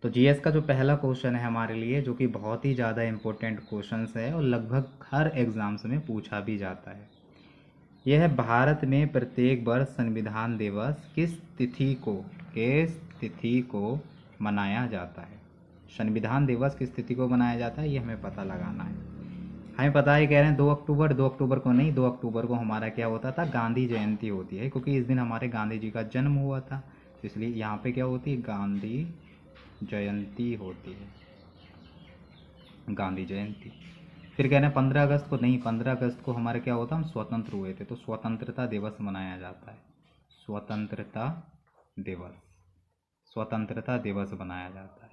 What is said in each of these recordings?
तो जीएस का जो पहला क्वेश्चन है हमारे लिए, जो कि बहुत ही ज़्यादा इम्पोर्टेंट क्वेश्चंस है और लगभग हर एग्ज़ाम्स में पूछा भी जाता है। यह है, भारत में प्रत्येक वर्ष संविधान दिवस किस तिथि को मनाया जाता है। संविधान दिवस किस तिथि को मनाया जाता है, ये हमें पता लगाना है। हमें पता है, कह रहे हैं 2 अक्टूबर। 2 अक्टूबर को नहीं, 2 अक्टूबर को हमारा क्या होता था, गांधी जयंती होती है, क्योंकि इस दिन हमारे गांधी जी का जन्म हुआ था। तो इसलिए यहाँ पे क्या होती है, गांधी जयंती होती है, गांधी जयंती। फिर कह रहे हैं 15 अगस्त को नहीं, 15 अगस्त को हमारे क्या होता, हम स्वतंत्र हुए थे, तो स्वतंत्रता दिवस मनाया जाता है। स्वतंत्रता दिवस, स्वतंत्रता दिवस मनाया जाता है।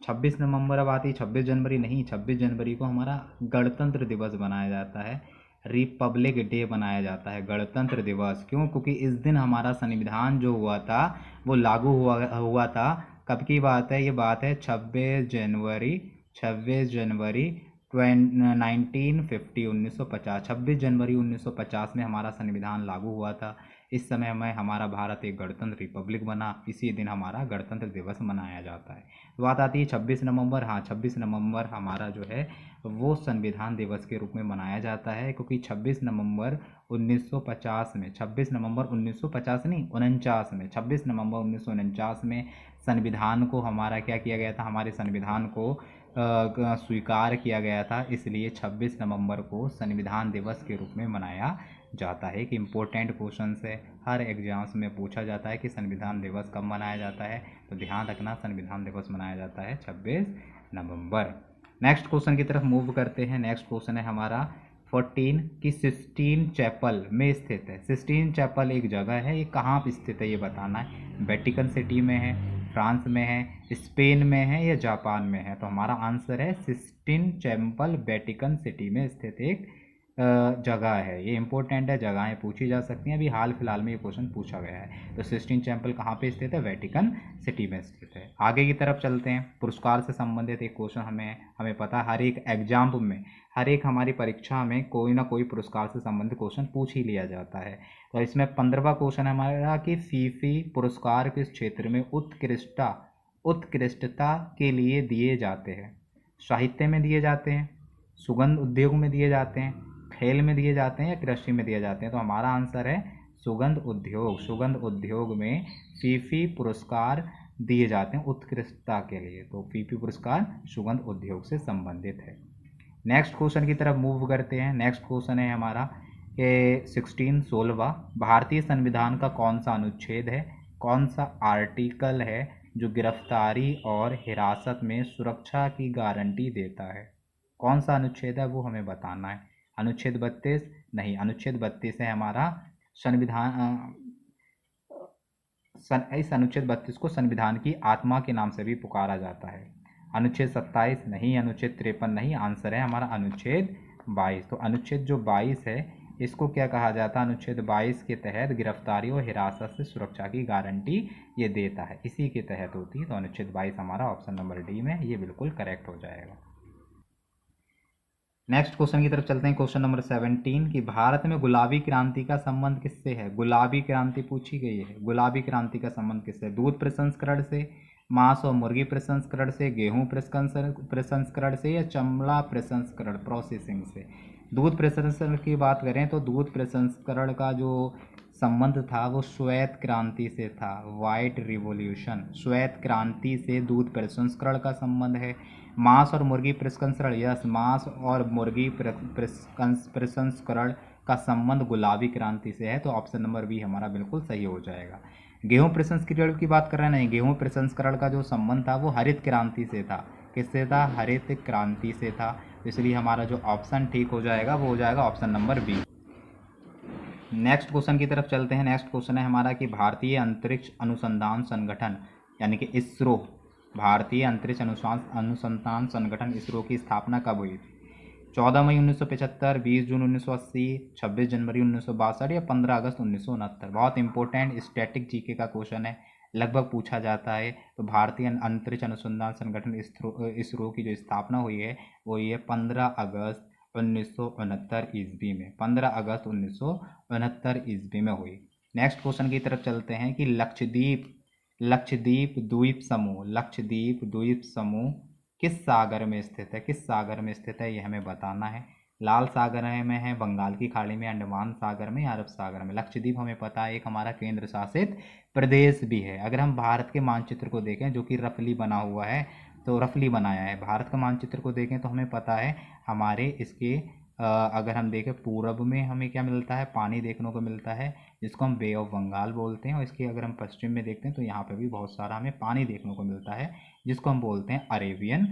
26 नवंबर अब आती, 26 जनवरी नहीं, 26 जनवरी को हमारा गणतंत्र दिवस मनाया जाता है, रिपब्लिक डे मनाया जाता है, गणतंत्र दिवस। क्यों? क्योंकि इस दिन हमारा संविधान जो हुआ था वो लागू हुआ था। कब की बात है? ये बात है 26 जनवरी, 26 जनवरी 1950, 1950, 26 जनवरी 1950 में हमारा संविधान लागू हुआ था। इस समय में हमारा भारत एक गणतंत्र रिपब्लिक बना, इसी दिन हमारा गणतंत्र दिवस मनाया जाता है। तो बात आती है 26 नवंबर। हाँ, 26 नवंबर हमारा जो है वो संविधान दिवस के रूप में मनाया जाता है, क्योंकि 26 नवंबर 1950 में, 26 नवंबर 1950 नहीं, 49 में, 26 नवंबर 1949 में संविधान को हमारा क्या किया गया था, हमारे संविधान को स्वीकार किया गया था। इसलिए 26 नवंबर को संविधान दिवस के रूप में मनाया जाता है। एक इम्पोर्टेंट क्वेश्चन है, हर एग्जाम्स में पूछा जाता है कि संविधान दिवस कब मनाया जाता है, तो ध्यान रखना, संविधान दिवस मनाया जाता है 26 नवंबर। नेक्स्ट क्वेश्चन की तरफ मूव करते हैं। नेक्स्ट क्वेश्चन है हमारा 14 की सिस्टीन चैपल में स्थित है। सिस्टीन चैपल एक जगह है, ये कहाँ पर स्थित है ये बताना है। वेटिकन सिटी में है, फ्रांस में है, स्पेन में है, या जापान में है? तो हमारा आंसर है सिस्टीन चैपल वेटिकन सिटी में स्थित एक जगह है। ये इंपॉर्टेंट है, जगहें पूछी जा सकती हैं, अभी हाल फिलहाल में ये क्वेश्चन पूछा गया है। तो सिस्टीन चैपल कहाँ पे स्थित है? वेटिकन सिटी में स्थित है। आगे की तरफ चलते हैं। पुरस्कार से संबंधित एक क्वेश्चन हमें पता है, हर एक एग्जाम में, हर एक हमारी परीक्षा में कोई ना कोई पुरस्कार से संबंधित क्वेश्चन पूछ ही लिया जाता है। तो इसमें 15वां क्वेश्चन है हमारा कि फीफी पुरस्कार किस क्षेत्र में उत्कृष्टता के लिए दिए जाते हैं। साहित्य में दिए जाते हैं, सुगंध उद्योग में दिए जाते हैं, खेल में दिए जाते हैं, या कृषि में दिए जाते हैं? तो हमारा आंसर है सुगंध उद्योग। सुगंध उद्योग में फीफी पुरस्कार दिए जाते हैं उत्कृष्टता के लिए। तो फीफी पुरस्कार सुगंध उद्योग से संबंधित है। नेक्स्ट क्वेश्चन की तरफ मूव करते हैं। नेक्स्ट क्वेश्चन है हमारा कि 16 भारतीय संविधान का कौन सा अनुच्छेद है, कौन सा आर्टिकल है जो गिरफ्तारी और हिरासत में सुरक्षा की गारंटी देता है? कौन सा अनुच्छेद है वो हमें बताना है। अनुच्छेद 32 नहीं, अनुच्छेद 32 है हमारा संविधान। इस अनुच्छेद 32 को संविधान की आत्मा के नाम से भी पुकारा जाता है। अनुच्छेद 27 नहीं, अनुच्छेद 53 नहीं, आंसर है हमारा अनुच्छेद 22। तो अनुच्छेद जो 22 है इसको क्या कहा जाता है? अनुच्छेद 22 के तहत गिरफ्तारी और हिरासत से सुरक्षा की गारंटी ये देता है, इसी के तहत होती है। तो अनुच्छेद 22 हमारा ऑप्शन नंबर डी में ये बिल्कुल करेक्ट हो जाएगा। नेक्स्ट क्वेश्चन की तरफ चलते हैं। क्वेश्चन नंबर 17 कि भारत में गुलाबी क्रांति का संबंध किससे है? गुलाबी क्रांति पूछी गई है। गुलाबी क्रांति का संबंध किससे? दूध प्रसंस्करण से, मांस और मुर्गी प्रसंस्करण से, गेहूं प्रसंस्करण से, या चमड़ा प्रसंस्करण प्रोसेसिंग से? दूध प्रसंस्करण की बात करें तो दूध प्रसंस्करण का जो संबंध था वो श्वेत क्रांति से था, वाइट रिवॉल्यूशन। श्वेत क्रांति से दूध प्रसंस्करण का संबंध है। मांस और मुर्गी प्रसंस्करण, यस, मांस और मुर्गी प्रसंस्करण का संबंध गुलाबी क्रांति से है। तो ऑप्शन नंबर बी हमारा बिल्कुल सही हो जाएगा। गेहूं प्रसंस्करण की बात कर रहे हैं, नहीं, गेहूं प्रसंस्करण का जो संबंध था वो हरित क्रांति से था। किससे था? हरित क्रांति से था। इसलिए हमारा जो ऑप्शन ठीक हो जाएगा वो हो जाएगा option number B. Next question की तरफ चलते हैं। नेक्स्ट क्वेश्चन है हमारा कि भारतीय अंतरिक्ष अनुसंधान संगठन यानी कि इसरो, भारतीय अंतरिक्ष अनुसंधान संगठन इसरो की स्थापना कब हुई थी? 14 मई 1975, 20 जून 1980, 26 जनवरी 1962, या 15 अगस्त 1969? बहुत इंपॉर्टेंट स्टैटिक जीके का क्वेश्चन है, लगभग पूछा जाता है। तो भारतीय अंतरिक्ष अनुसंधान संगठन इसरो की जो स्थापना हुई है वो ये 15 अगस्त 1969 ईस्वी में, 15 अगस्त 1969 ईस्वी में हुई। नेक्स्ट क्वेश्चन की तरफ चलते हैं कि लक्षद्वीप लक्षद्वीप द्वीप समूह, लक्षद्वीप द्वीप समूह किस सागर में स्थित है? किस सागर में स्थित है ये हमें बताना है। लाल सागर में है, बंगाल की खाड़ी में, अंडमान सागर में, अरब सागर में। लक्षद्वीप हमें पता है एक हमारा केंद्र शासित प्रदेश भी है। अगर हम भारत के मानचित्र को देखें जो कि रफली बना हुआ है, तो रफली बनाया है, भारत का मानचित्र को देखें तो हमें पता है हमारे इसके अगर हम देखें पूरब में हमें क्या मिलता है, पानी देखने को मिलता है जिसको हम बे ऑफ बंगाल बोलते हैं। और इसके अगर हम पश्चिम में देखते हैं तो यहाँ पे भी बहुत सारा हमें पानी देखने को मिलता है जिसको हम बोलते हैं अरेबियन